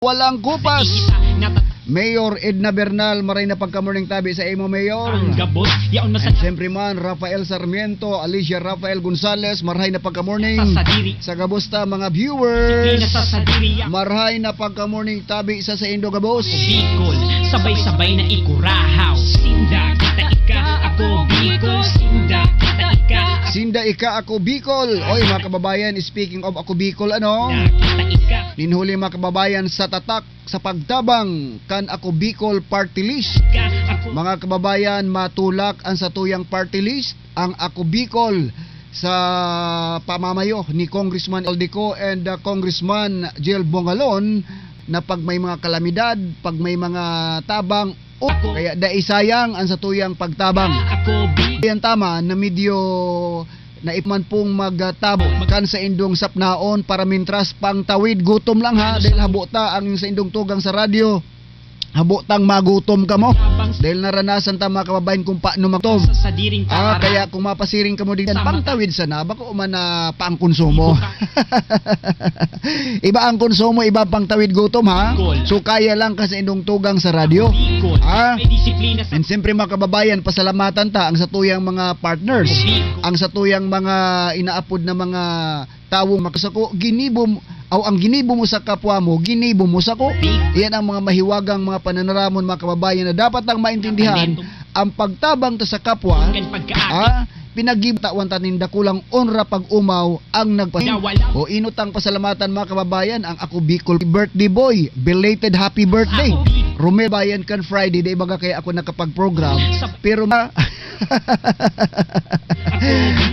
Walang kupas. Mayor Edna Bernal, maray na pagka-morning tabi sa imo, Mayor. Ang gabos, yaon And masad siyempre man, Rafael Sarmiento, Alicia Rafael Gonzalez, maray na pagka-morning. sa sadiri. Sa gabusta mga viewers. Ina sa sadiri ya. Maray na pagka-morning tabi sa Indo Gabos. Bicol, sabay-sabay na ikurahaw. Sinda, kita ika, ako Bicol. Sinda, kita ika, Sinda ika ako Bicol. Oy mga kababayan, speaking of ako Bicol, ano? kita ika. Ninhuli mga kababayan sa tatak sa pagtabang kan ako Bicol Party List. Ako Mga kababayan, matulak ang satuyang party list ang ako Bicol sa pamamayo ni Congressman Aldico and Congressman Jill Bongalon na pag may mga kalamidad, pag may mga tabang, kaya daisayang ang satuyang pagtabang. Ako Bicol. Yan tama na medyo naipman pong magtabo kan sa indong sapnaon para mintras pang tawid gutom lang ha dahil habota ang sa indong tugang sa radyo. Habotang magutom ka mo dahil naranasan ta mga kababayan kung paano magtom. Sa sadiring Kaya kung mapasiring ka mo din pangtawid sana bako man na pang konsumo. Iba ang konsumo, iba pang tawid gutom ha. So kaya lang ka sa indong tugang sa radyo. Bicol. May disiplina sa And siyempre mga kababayan, pasalamatan ta ang satuyang mga partners, ang satuyang mga inaapod na mga tawong makasako, ang ginibo mo sa kapwa mo, ginibo mo sa ko. Iyan ang mga mahiwagang mga pananaramon mga kababayan na dapat ang maintindihan ang pagtabang ta sa kapwa. hanggang pagkaati. Pinagibatawan ta ninda kulang onra pag umaw ang nagpasin. O inutang pasalamatan mga kababayan ang ako Bicol birthday boy. Belated happy birthday. Romel bayan kan Friday, day baga kaya ako nakapag-program. Pero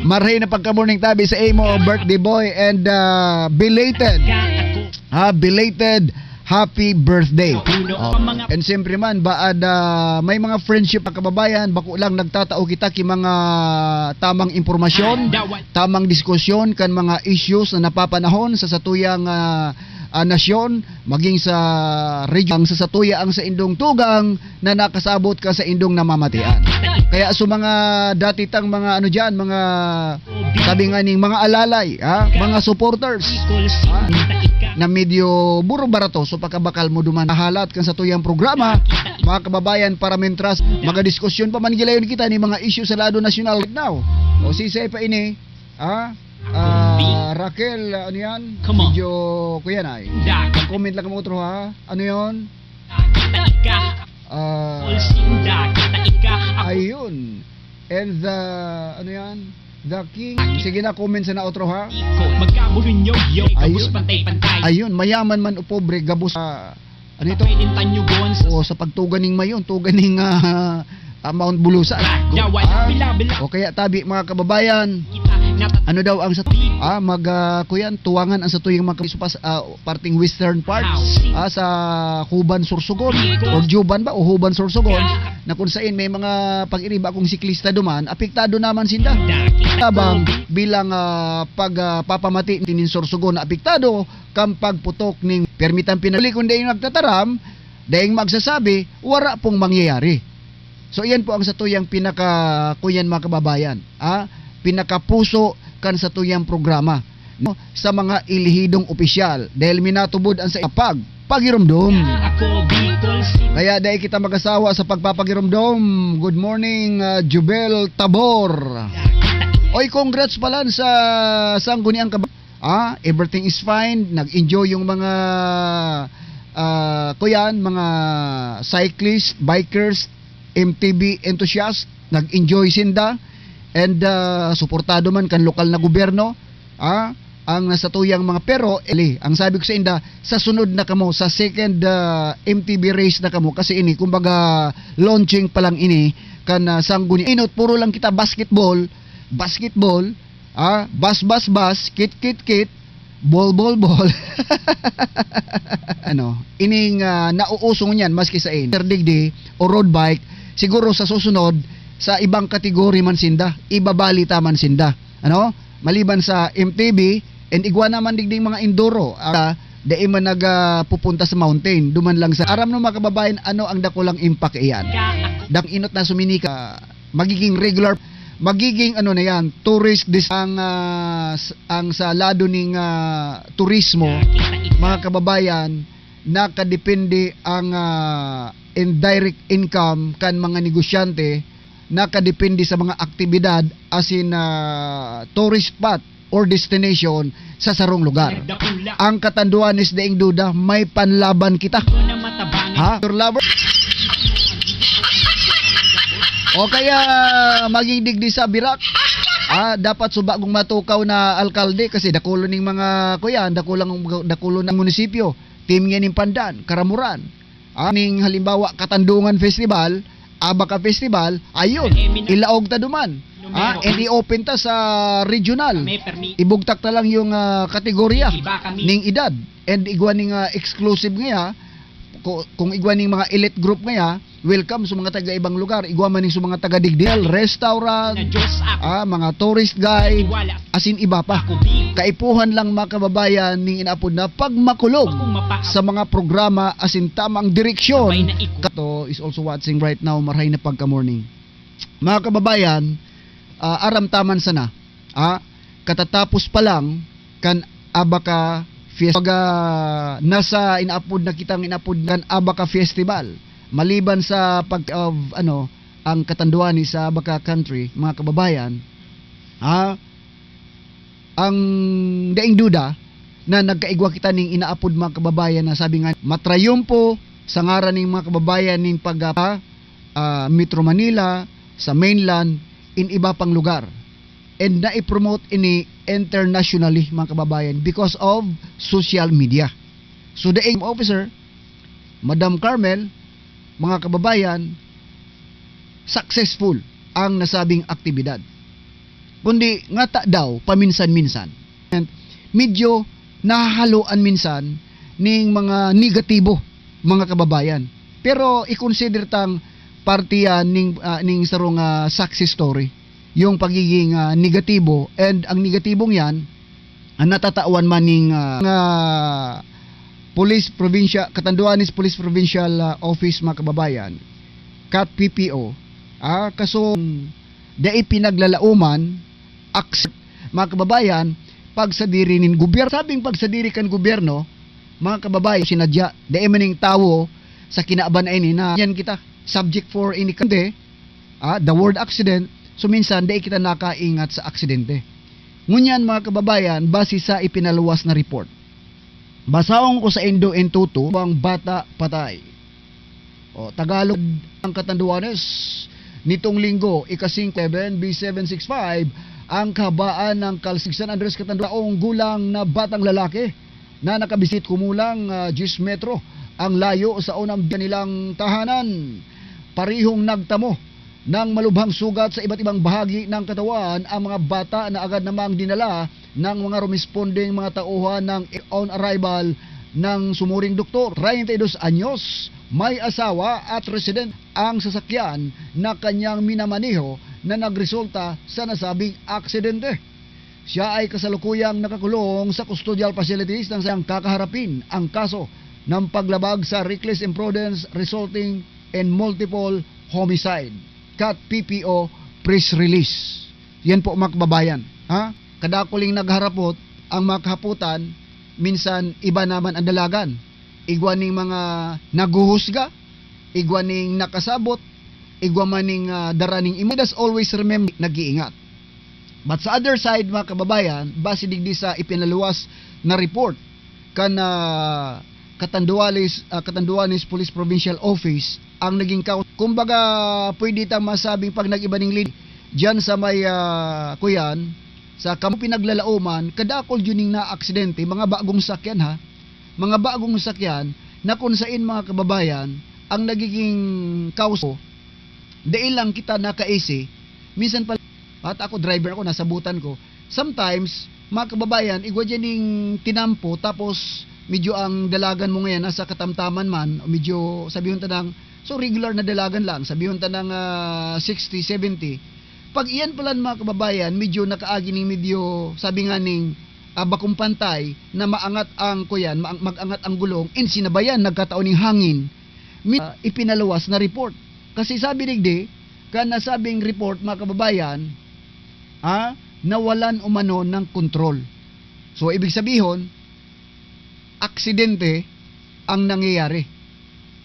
maray na pagka-morning tabi sa imo birthday boy and belated happy birthday. And siyempre man baad may mga friendship na kababayan bako lang nagtatao kita ki mga tamang impormasyon, tamang diskusyon kan mga issues na napapanahon sa satuyang nasyon, maging sa region, sa satuya ang sa indong tugang na nakasabot ka sa indong namamatian. Kaya sa mga dati tang mga ano diyan, mga sabi nga ning mga alalay, mga supporters na medyo buro barato so pagkabakal mo duman halat kan sa tuyang programa mga kababayan para mentras mga diskusyon pa man gilayon kita ni mga issue sa lado nasyonal right now. O si pa ini Raquel, ano yan? Medyo, kuya na eh. Comment lang mo otro ha. Ano yun? Ayun. And the, ano yan? The King. Sige na, comment sa na otro ha. Ayun, mayaman man o pobre, gabos ano ito? O sa pagtuganing mayon, tuganing Mount Bulusan. O kaya tabi mga kababayan, ano daw ang sa kuyan tuwangan ang sa tuyong mga parting western parts sa Huban Sorsogon o Juban ba o Huban Sorsogon na kung saan may mga pag-iriba akong siklista duman apektado naman sinda tabang bilang pagpapamati tinin Sorsogon na apektado kam pagputok ning permitan pinali kun dayon nagtataram daing magsasabi wala pong mangyayari. So iyan po ang sa tuyang pinaka kuyan mga kababayan pinakapuso kan sa tuyang programa no, sa mga ilihidong opisyal dahil minatubod ang sa pagirumdom. Kaya dahil kita mag-asawa sa pagpapagirumdom. Good morning Jubel Tabor. Oy, congrats pala sa sangguniang everything is fine. Nag-enjoy yung mga kuyan, mga cyclists, bikers, MTB enthusiasts, nag-enjoy sinda. And suportado man kan lokal na gobyerno ang nasa tuyang mga pero ang sabi ko sa inda sa sunod na kamo sa second MTB race na kamo kasi ini kumbaga launching pa lang ini kan sangguni inot puro lang kita basketball bas kit ball ano ining nauusong niyan maski sa interdigdi o road bike siguro sa susunod sa ibang kategori man sinda, ibabalita man sinda. Ano? Maliban sa MTB and igwa naman digding mga enduro, dai man nagpupunta sa mountain, duman lang sa aram no mga kababayan ano ang dakulang impact iyan. Dak inot na suminika magiging regular magiging ano na yan, tourist ang sa lado ning turismo, mga kababayan, nakadepende ang indirect income kan mga negosyante, nakadepende sa mga aktibidad as in tourist spot or destination sa sarong lugar. Nagdakula Ang katanduan is daing duda, may panlaban kita. ko na matabangan. Ha? Your lover? O kaya maging digdi sa birak. Dapat subagong matukaw na alkalde kasi dakulo ning mga kuya, dakulo ng munisipyo. Team nga ning Pandan, Karamuran. Ning halimbawa Katandungan Festival, Abaka Festival, ayun, ilaog ta duman. And i-open ta sa regional. May permi. Ibugtak ta lang yung kategorya Iba kami. ning edad and igwa ning exclusive nga kung igwa ning mga elite group nga welcome sa mga taga ibang lugar, igwa man ning sa mga taga Digdel, restaurant, Na Diyos ako. mga tourist guide, Iwala asin iba pa. ako biko. Kaipuhan lang mga kababayan ning inapod na pagmakulog Kung mapa sa mga programa asin tamang direksyon. sabay na iko. Kato is also watching right now, marahay na pagka morning. Mga kababayan, aramtaman sana. Katatapos pa lang kan Abaka Fiesta. Pag nasa inapod na kitang inapod kan Abaka Festival. Maliban sa ang katanduan ni sa Abaka Country, mga kababayan, ang daing duda na nagkaigwa kita ning inaapod mga kababayan na sabi nga matrayumpo sa ngaran ning mga kababayan ning pag Metro Manila, sa mainland, in iba pang lugar, and na-promote ini internationally mga kababayan because of social media. So the aim officer, Madam Carmel, mga kababayan, successful ang nasabing aktibidad. Kundi ngata daw paminsan-minsan. And medyo nahahaluan minsan ning mga negatibo mga kababayan. Pero i-consider tang partiyan ning sarong success story, yung pagiging negatibo, and ang negatibong yan ang natatawan man ning Police Provincial Catanduanes Police Provincial Office mga kababayan, CAT PPO, kaso dai pinaglalauman mga kababayan pagsadiri nin gobyerno. Sabing pagsadiri kan gobyerno mga kababayan, sinadya dai maning tawo sa kinaaban ini na yan kita subject for any kande, the word accident. So minsan dai kita nakaingat sa aksidente. Ngunyan mga kababayan, base sa ipinaluwas na report, basahon ko sa Indo Entutu, ang bata patay. Tagalog ang Catanduanes nitong linggo, ika-5 B765, ang kahabaan ng Kalsigsan Andres Catanduaong gulang na batang lalaki na nakabisit kumulang 10 metro ang layo sa unang nilang tahanan. Parihong nagtamo ng malubhang sugat sa iba't ibang bahagi ng katawan ang mga bata na agad namang dinala ng mga rumesponding mga tauhan ng on arrival ng sumuring doktor. 32 anyos, may asawa at resident ang sasakyan na kanyang minamaneho na nagresulta sa nasabing aksidente. Siya ay kasalukuyang nakakulong sa custodial facilities nang siyang kakaharapin ang kaso ng paglabag sa reckless imprudence resulting in multiple homicide. CAT PPO press release. Yan po mga kababayan. Kadakuling nagharapot ang mga kahaputan, minsan iba naman ang dalagan. Igwa ning mga naguhusga, igwa ning nakasabot, igwa maning daraning imo. Just always remember, nag-iingat. But sa other side mga kababayan, base digdi sa ipinaluwas na report kan Catanduanes Police Provincial Office ang naging kumbaga pwede tang masabing pag nag-iba ning lead diyan sa may kuyan sa kamo pinaglalauman, kadakol yuning na aksidente, mga bagong sakyan mga bagong sakyan na kung sain mga kababayan ang nagiging kauso dahil lang kita naka-AC. Minsan pala, at ako driver ako, nasabutan ko, sometimes mga kababayan, igwa dyan yung tinampo, tapos medyo ang dalagan mo ngayon nasa katamtaman man, medyo sabihin tanang, so regular na dalagan lang, sabihin tanang 60, 70. Pag iyan pala mga kababayan, medyo nakaagi ning medyo, sabi nga ning bakong pantay na maangat ang kuyan, magangat ang gulong, and sinabayan, nagkataon ng hangin, ipinaluwas na report. Kasi sabi digdi, kan nasabing report mga kababayan, nawalan umano ng kontrol. So ibig sabihin, aksidente ang nangyayari.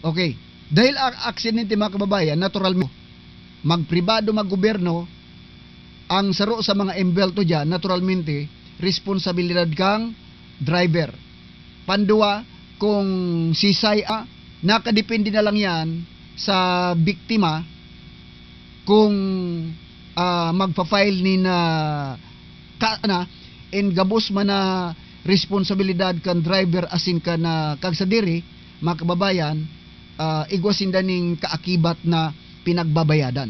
Okay. Dahil ang aksidente mga kababayan, natural magpribado, maggobyerno, ang saro sa mga embelto dyan, naturalmente, responsibilidad kang driver. Pandua, kung sisaya, nakadepende na lang yan sa biktima kung magpa-file ni na gabos man na responsibilidad kan driver asin ka na kag sa diri mga kababayan, igwasin daning kaakibat na pinagbabayadan.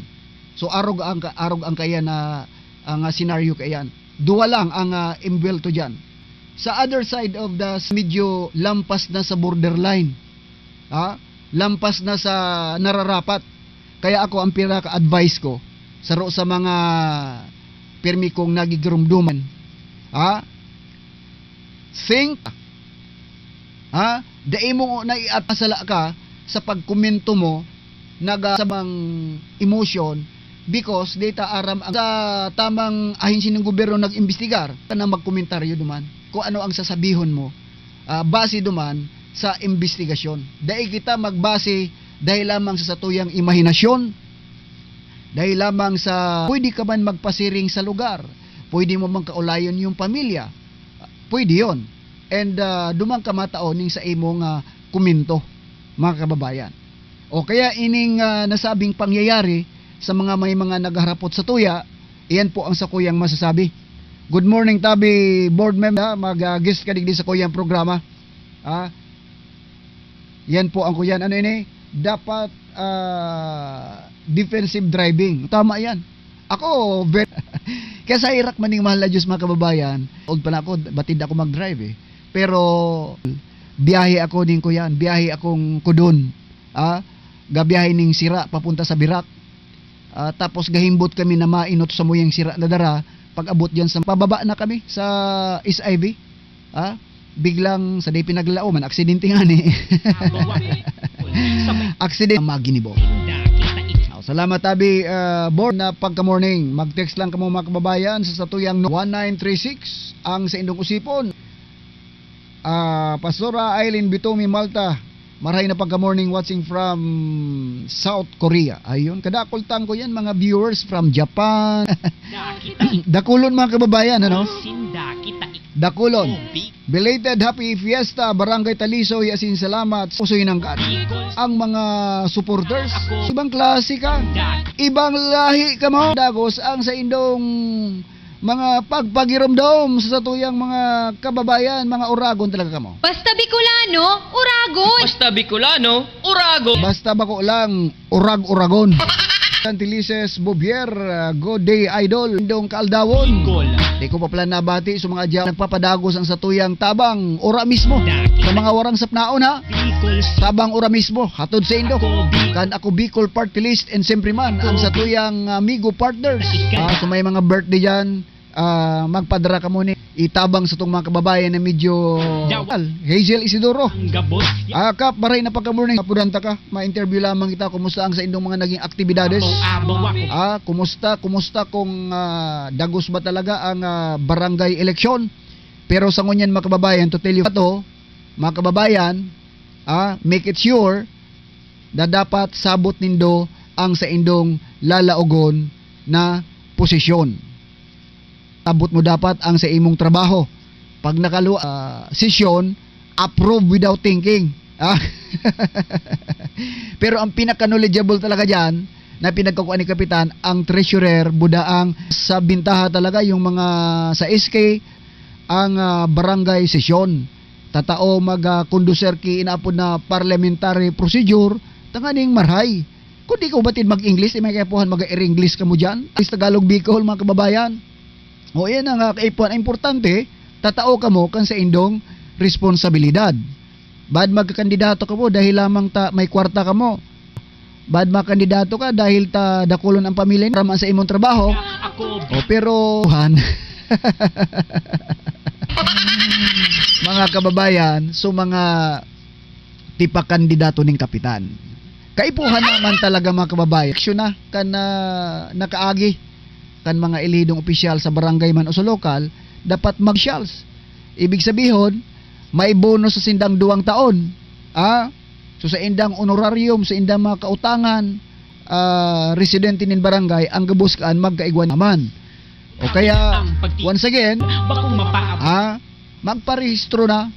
So arog ang kaya na ang scenario kayan. Duwa lang ang embelto diyan. Sa other side of the medyo lampas na sa borderline. Lampas na sa nararapat. Kaya ako ang pinaka-advice ko sa mga pirmi kong nagigirumduman. Think dai mo na iatasala ka sa pagkomento mo nagasamang emotion because data aram ang sa tamang ahensi ng gobyerno nag-imbestigar na magkomentaryo duman kung ano ang sasabihon mo base duman sa investigasyon. Dai kita magbase dahil lamang sa satuyang imahinasyon, dahil lamang sa pwede ka man magpasiring sa lugar, pwede mo man kaulayon yung pamilya, pwede yon. And dumang kamataoning sa imong komento mga kababayan. O kaya ining nasabing pangyayari sa may mga nagharapot sa tuya, iyan po ang sa kuyang masasabi. Good morning tabi board member, mag-guest ka digdi sa kuyang programa. Yan po ang kuyan. Ano ini? Dapat defensive driving. Tama yan. Ako, kaya sa Iraq maning mahal na Diyos mga kababayan, old pa na ako, batid ako mag-drive eh. Pero, biyahe ako din ko yan. Biyahe akong kudon. Gabiyahe ning sira, papunta sa Birak. Tapos gahimbot kami na mainot sa muyang sira na dara. Pag abot dyan sa pababa na kami sa SIV. Biglang sa day pinaglao man aksidente nga ni. Aksidente maginibo. Salamat tabi board na pagka morning. Mag-text lang kamo mga kababayan sa satuyang 1936 ang sa indong usipon. Pastora Aileen Bitomi Malta. Maray na pagka morning watching from South Korea. Ayun, kadakultang ko yan mga viewers from Japan. Dakulon mga kababayan, ano? Dakulon. Belated happy fiesta Barangay Talisoy, asin salamat pusoy ng God. Ang mga supporters, ibang klase ka, ibang lahi ka mo. Dagos ang sa indong mga pagpagiromdom sa satuyang mga kababayan, mga Uragon talaga ka mo. Basta Bicolano, Uragon. Basta Bicolano, Uragon. Basta bako lang, Uragon. Antilises Bobier, good day idol, indong kaaldawon. Di ko pa pala nabati sa mga diyan nagpapadagos ang satuyang tabang ora mismo. Sa mga warang sapnaon ha. Tabang ora mismo, hatod sa indo. Kan ako Bicol Party List and siyempre man ang satuyang amigo partners. So may mga birthday diyan, magpadara ka muna itabang sa tong mga kababayan na medyo Hazel Isidoro. Kap, maray na pagka morning kapudanta ka, ma-interview lamang kita kumusta ang sa indong mga naging aktibidades. Kumusta kung dagos ba talaga ang barangay eleksyon. Pero sa ngunyan mga kababayan, to tell you ito, mga kababayan, make it sure na dapat sabot nindo ang sa indong lalaogon na posisyon. Abot mo dapat ang sa imong trabaho. Pag sesyon, approve without thinking. Pero ang pinaka-knowledgeable talaga dyan, na pinagkakuan ni Kapitan, ang treasurer, budaang sa bintaha talaga yung mga sa SK, ang barangay sesyon. Tatao mag-conducer ki inaapod na parliamentary procedure, tanganing marhay. Kung di ko batid mag-English, may kapuhan mag-English ka mo dyan. Is Tagalog Bicol, mga kababayan. O yan ang kaipuan. Importante, tatao ka mo kan sa indong responsibilidad. Bad magkakandidato ka mo dahil lamang may kwarta ka mo. Bad magkandidato ka dahil dakulon ang pamilya raman sa imong trabaho. Pero mga kababayan, so mga tipa-kandidato ning kapitan. Kaipuhan naman talaga mga kababayan. Aksyon na kan nakaagi kan mga elidong opisyal sa barangay man o sa lokal, dapat mag-shells. Ibig sabihin, may bonus sa sindang 2 taon. So sa indang honorarium, sa indang mga kautangan, residente nin barangay, ang gabuskaan magkaigwan naman. O kaya, once again, Bakong mapaabot magparehistro na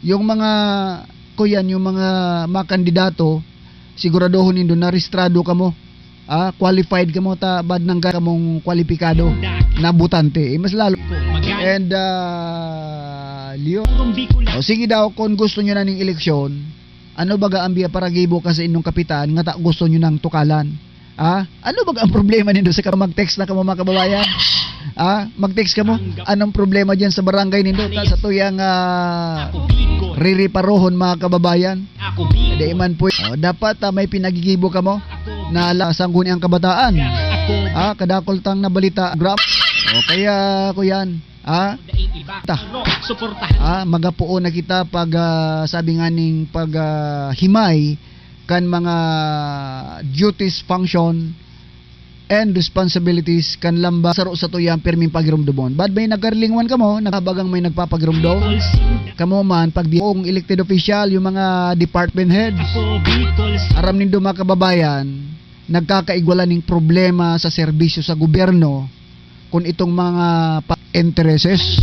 yung mga kuyan, yung mga kandidato, siguraduhon nindo na rehistrado ka mo. Qualified ka mo, bad nang ka mong kwalipikado na butante. Mas lalo. And, Leo. O sige daw, kung gusto nyo na ng eleksyon, ano baga ang biya para gibo ka sa inyong kapitan, nga gusto nyo ng tukalan? Ano baga ang problema nindo sa mag-text na ka mo mga kababayan? Mag-text ka mo? Anong problema dyan sa barangay nindo? Sa tuyang ririparohon mga kababayan? Hindi man po. Dapat may pinagigibo ka mo na lasanggun ang kabataan. Kadakoltang na balita. Grab. O kaya ko yan. Magapuo na kita pag sabi nga ning pag himay kan mga duties, function and responsibilities kan lamba saro sa tuyang perming pagirumdumon. Bad may nagkarlingwan ka mo, nakabagang may nagpapagirumdo. Kamo man pag buong elected official, yung mga department heads, aram nindo mga kababayan, nagkakaigwala ning problema sa serbisyo sa gobyerno kung itong mga intereses,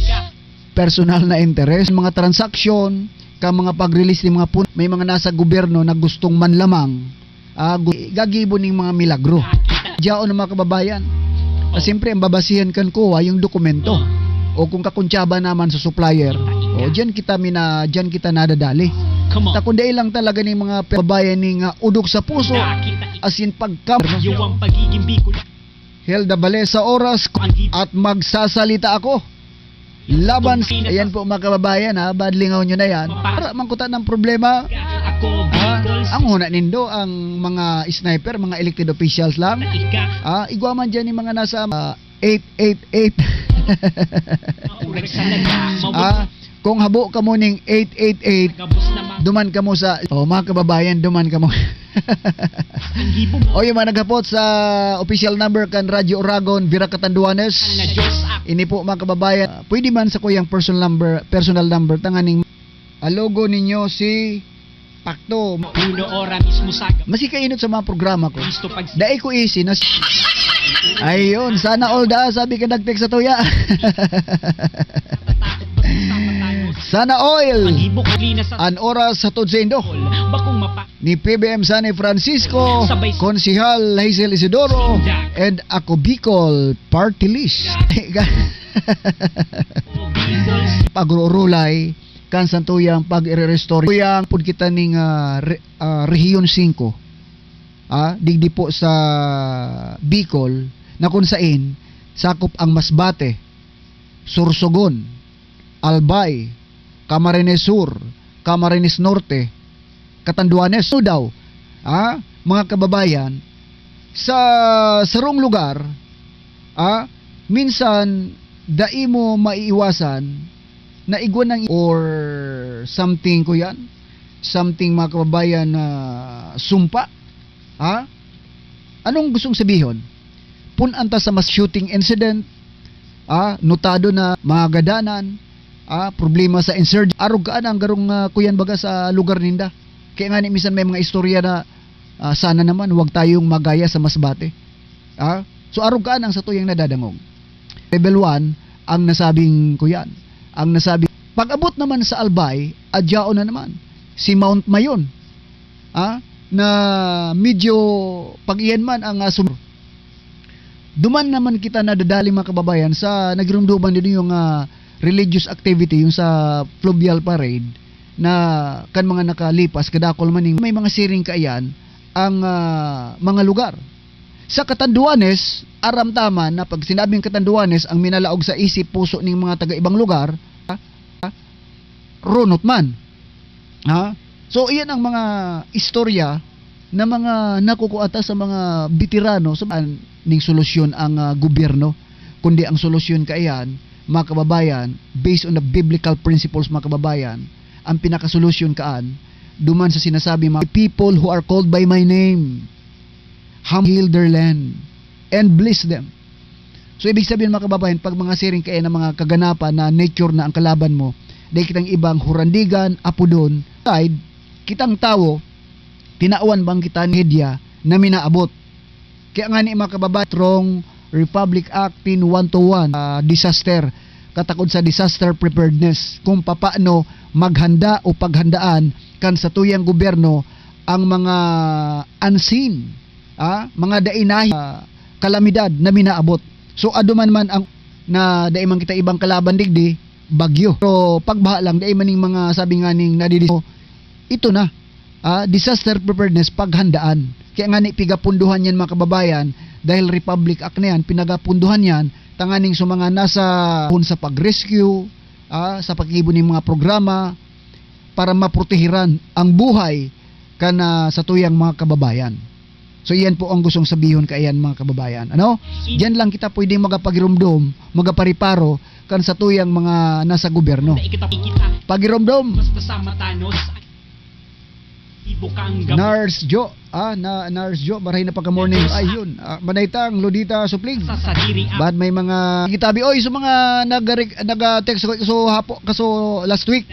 personal na interest, mga transaksyon, mga pag-release ng mga may mga nasa gobyerno na gustong manlamang, gagibo ng mga milagro. Diyaon ng mga kababayan. Siyempre, ang babasihan kan ko yung dokumento. O kung kakuntsaba naman sa supplier, diyan kita nadadali. Kundi lang talaga ng mga kababayan ng udok sa puso, as in Yung pagiging Bicol. Helda Balesa oras at magsasalita ako. Laban, ayan po mga kababayan, badlingaw nyo na yan. Para mangkutan ng problema, ang huna nindo, ang mga sniper, mga elected officials lang. Igwaman dyan yung mga nasa 888. Kung habo ka mo ning 888, duman ka mo sa, mga kababayan, duman ka mo. O yung mga naghapot sa official number kan Radyo Oragon, Vira Catanduanes. Ini po mga kababayan, pwede man sa kuyang personal number, tanganing logo ninyo si Pakto. Uno ora mismo saga. Masikainot sa mga programa ko. Dai ko easy na ayun, sana all da, sabi ka nag-text sa tuya. Sana oil. An oras sa Todsendo ni PBM San Francisco, Konsihal Hazel Isidoro, and ako Bicol Party List. Pagrurulay kan santuyang pag-restore yang pud kita ning Region 5. Digdi po sa Bicol na kung saan sakop ang Masbate, Sorsogon, Albay, Camarines Sur, Camarines Norte, Catanduanes. So daw, mga kababayan, sa sarong lugar, minsan dai mo maiiwasan na igwan ng or something ko yan, something mga kababayan na sumpa. Anong gustong sabihin? Punanta sa mass shooting incident, notado na mga gadanan, problema sa insurgent, arugaan ang garong kuyan baga sa lugar ninda. Kaya nga minsan may mga istorya na sana naman huwag tayong magaya sa Masbate. So arugaan ang sa tuyang nadadangog. Level 1 ang nasabing kuyan. Ang nasabing pag-abot naman sa Albay, adyao na naman si Mount Mayon. Na medyo pag-iyan man ang duman naman kita nadadali mga kababayan sa nagirumduman din yung religious activity, yung sa fluvial parade na kan mga nakalipas kadakol maning may mga siring kaayan ang mga lugar. Sa Catanduanes, aram tama na pag sinabing Catanduanes ang minalaog sa isip puso ng mga taga-ibang lugar, runot man. So iyan ang mga istorya na mga nakukuata sa mga veterano sa ning solusyon ang gobyerno, kundi ang solusyon kaayan mga kababayan, based on the biblical principles mga kababayan, ang pinakasolusyon kaan, duman sa sinasabi mga people who are called by my name, heal their land, and bless them. So ibig sabihin mga kababayan, pag mga siring kaya ng mga kaganapan na nature na ang kalaban mo, dahil kitang ibang hurandigan, apudon, side, kitang tao, tinauan bang kita ni media na minaabot. Kaya nga ni mga kababayan, strong Republic Act 101, disaster, katakod sa disaster preparedness, kung papaano maghanda o paghandaan kan sa tuyang gobyerno ang mga unseen, mga dainahi, kalamidad na minaabot. So aduman man ang na dai man kita ibang kalaban digdi, bagyo. Pero pagbaha lang dai maning mga sabi nga ning nadidis. Ito na, disaster preparedness, paghandaan. Kaya nga ni pigapunduhan yan mga kababayan, dahil Republic Act na yan, pinagapunduhan yan, tanganing sa mga nasa sa pag-rescue, sa pag-ibon ng mga programa, para maprotehiran ang buhay kana sa tuyang mga kababayan. So yan po ang gustong sabihin kaayan mga kababayan. Ano? Diyan lang kita pwedeng magapagirumdom, magapariparo kan sa tuyang mga nasa gobyerno. Pagirumdom. Basta sa matanos, ibo kang gabos. Nars Jo, Nars Jo, barahin na pagka-morning. Ayun, Manaytang, Lodita, Suplig. Sa sadiri ang Bad may mga gitabi, oy, so mga nag-text ko so hapo, kaso last week,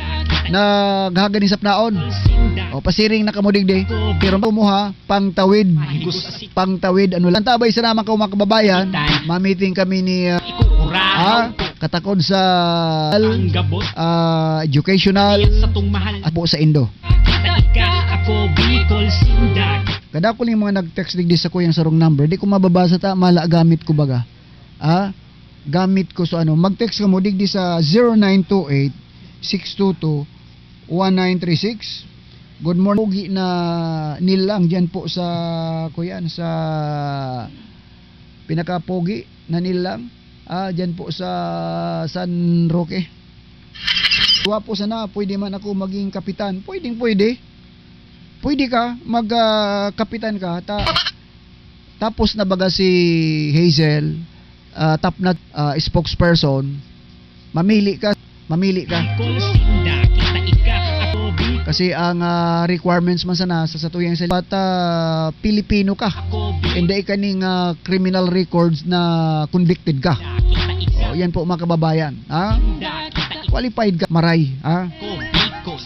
naghaga ni Sapnaon. sinda. O, pasiring na kamudigdi. Pero mo pangtawid, ano lang. Tabay sa naman ko mga kababayan, mamiting kami ni, Ikukurahaw ko katakod sa, ang gabos. educational, Iyan sa tong mahal. at po sa Indo. Kita ako Bicol sinda. Kada ko lang mga nag-text digdi sa ko yung sarong number, di ko mababasa ta, mala gamit ko baga. Gamit ko so ano, mag-text ka mo digdi sa 0928-622-1936. Good morning. Pogi na nilang dyan po sa kuyan, sa pinaka-pogi na nilang. Dyan po sa San Roque. Wapo sana, pwede man ako maging kapitan. Pwede. Pwede ka, mag-kapitan ka. Tapos na baga si Hazel, top na spokesperson, mamili ka. Bicol sinda. Kita ika ako Bicol. Kasi ang requirements man sana sa tuyang sa Pilipino ka. Ako Bicol. Hindi ka ning criminal records na convicted ka. Kita ika. Yan po mga kababayan. Sinda. Kita ika Qualified ka. Maray. ako Bicol.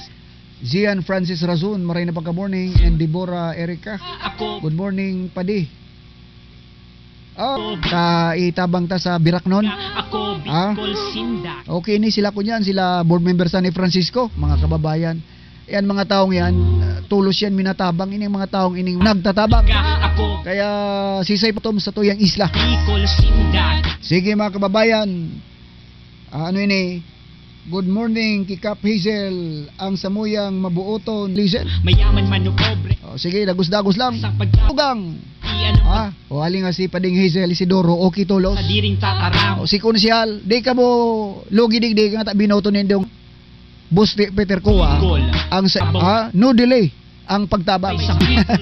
Zian Francis Razon, maray na pagka-morning, and Deborah Erica. Ako Good morning, Padi. Itabang ta sa Biraknon. Ako Bicol sinda. Okay ni sila kunyan, sila board member sa ni Francisco, mga kababayan. Yan mga taong yan, tulos yan minatabang ining mga taong ining nagtatabang. Ako Kaya sisay patom sa tuyang isla. Bicol sinda. Sige mga kababayan. Ano ini? Good morning, Kikap Hazel, ang samuyang mabuoton. Listen. Mayaman man o pobre. Sige, dagos-dagos lang. Sa pagka Tugang. iyan ang Aling nga si Pading Hazel Isidoro, okay tulos. sa diring tataram. Si Kunsyal, di ka mo lugi digdig nga ta binoto nindong Boss Peter Kowa. Bicol. Ang no delay ang pagtabang Sa Bicol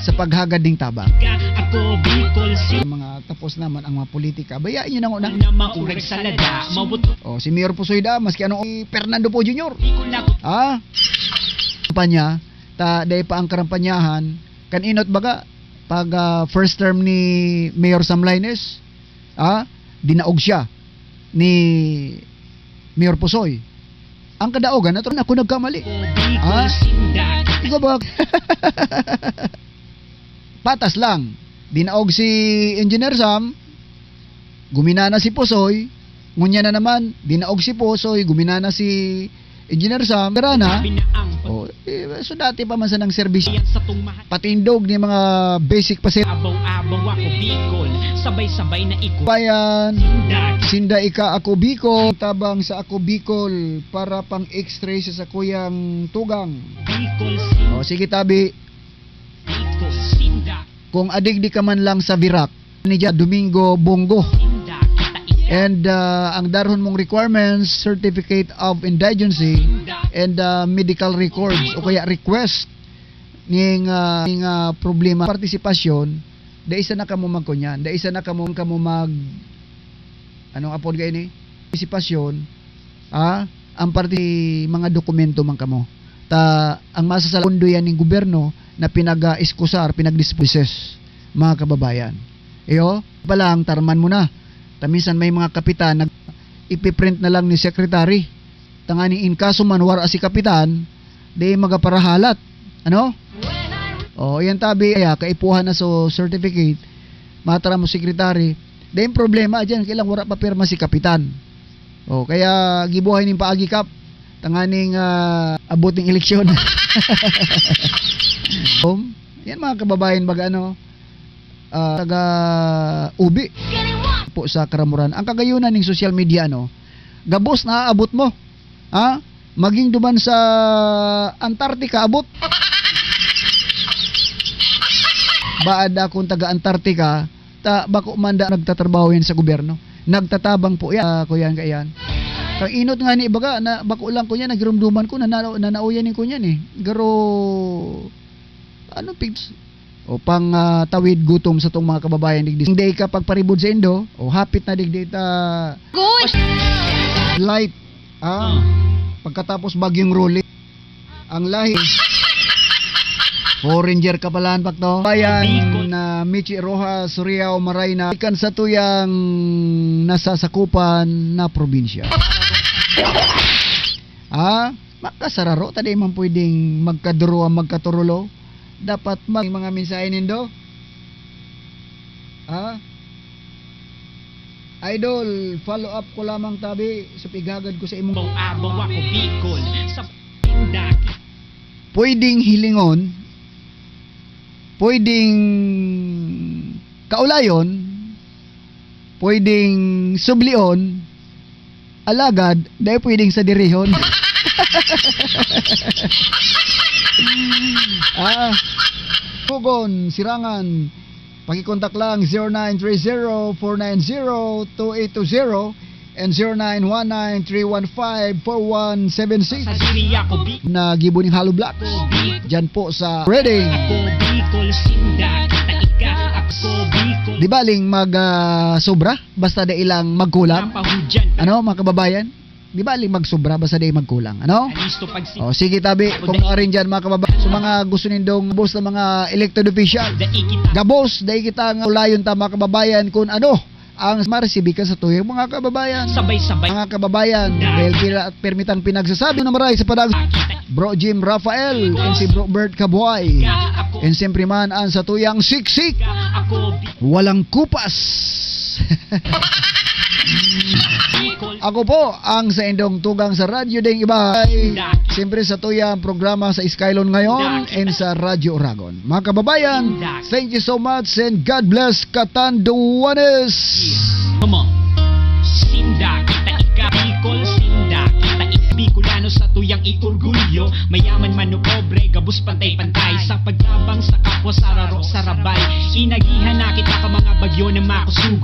sa paghagad ding tabang. ako Bicol sinda. Mga tapos naman ang mga politika. Bayain nyo na una. Una maurag sa lada. Mabuto. Si Mayor Pusoyda, maski anong Fernando Po Jr. Bicol na Kampanya, dahil pa ang karampanyahan, kaninot baga, pag first term ni Mayor Sam Lainez, dinaog siya ni Mayor Pusoy. Ang kadaogan, ito ako nagkamali. Bicol sinda. Ikaw ba? Patas lang. Dinaog si Engineer Sam, guminana si Pusoy, ngunya na naman, dinaog si Pusoy, guminana si Engineer Sam, garana. Binaang So dati pa man sa ng serbisyo. Iyan sa tong mahal. Patindog ni mga basic pa sa Abaw-abaw ako Bicol. Sabay-sabay na iko. bayan. Sinda. Sinda ika ako Bicol, tabang sa ako Bicol para pang x-ray sa kuyang tugang. Bicol sinda. Sige tabi, Bicol sinda. kung adig di ka man lang sa Virac, ni Domingo Bongo. Sinda. Kita ika. And ang darhon mong requirements, certificate of indigency, Sinda. and medical records o kaya request ning problema partisipasyon, da isa na kamo magkunyan, da isa na kamo mag anong apod kay ni partisipasyon, ang mga dokumento man kamo ang masasalundo yan ng gobyerno na pinag-iskusar, pinag-disposes mga kababayan. Pa lang tarman mo na. Tamisan may mga kapitan ipiprint na lang ni secretary tangani in kaso man wara si kapitan, di magaparahalat. Ano? O, yan tabi, kaya kaipuhan na so certificate, matara mo sekretary, dahil problema dyan, kailang wala pa pirma si kapitan. O, kaya gibuhay ning paagi kap, tanganing abot ng eleksyon. Yan mga kababayan, baga ano, taga ubi po sa Karamuran. Ang kagayunan ng social media, ano, gabos na abot mo. Ha? Maging duman sa Antarctica, abot. Baad akong taga Antarctica, bako manda nagtatrabaho yan sa gobyerno. Nagtatabang po yan, kuyan kayan. Kang inot nga ni ibaga, na bako lang ko yan, nagirumduman ko, nanauyanin ko yan eh. Garo, ano pigs? O pang tawid gutom sa tong mga kababayan digdi. Hindi ka pagparibod sa Indo, o hapit na digdi ta Good! light. Pagkatapos bagyong Rolly, ang lahi. Ranger kapalan pakto. Bayan na Michi Rojas, Surigao, Marayna, ikan sa tuyang nasasakupan na probinsya. Makasararo, taday man pwedeng magkaduro ang magkaturulo. Dapat mga mensahe nindo. Idol, follow up ko lamang tabi sa pigagad ko sa imong Abaw ako Bicol sa Indaki. pwedeng hilingon, pwedeng kaulayon, pwedeng sublion, alagad, dahil pwedeng sa dirihon. Pugon, Sirangan, pakikontak lang 0930-490-2820 and 0919-315-4176 Sa diri ako Bicol. na gibuning Hollow Blocks dyan po sa Reading. Ako Bicol Sinda. Kita ika. Ako Bicol. Di baling sobra basta da ilang magkulang. Napahudyan. Ano mga kababayan? Di baling magsobra basta da ilang magkulang. Ano? Alisto pag O sige tabi, kung rin dyan mga kababayan, sa mga gusto nindong boss na mga elected official, Daikita. gabos, dahil kita nga ulayon ta mga kababayan kung ano ang maresibikan sa tuyong mga kababayan. Sabay-sabay. Mga kababayan, dahil permitang pinagsasabi na maray sa padag Bro Jim Rafael and si Bro Bert Caboy Ako. and siyempre man ang sa tuyang siksik Ako walang kupas. Bicol. Ako po ang sa indong tugang sa radyo ding iba. Siyempre sa tuyang programa sa Skylon ngayon and sa Radyo Oragon. Mga kababayan, thank you so much and God bless Catanduanes. Come on. Sinda, kita ika. Bicol, Sinda, kita ika. Bicolano sa tuyang iorgulyo. Mayaman man o pobre, gabos pantay-pantay. Sa paglabang sa kapwa, sararo, sarabay. Inagihan na kita ka mga bagyo na makusugo.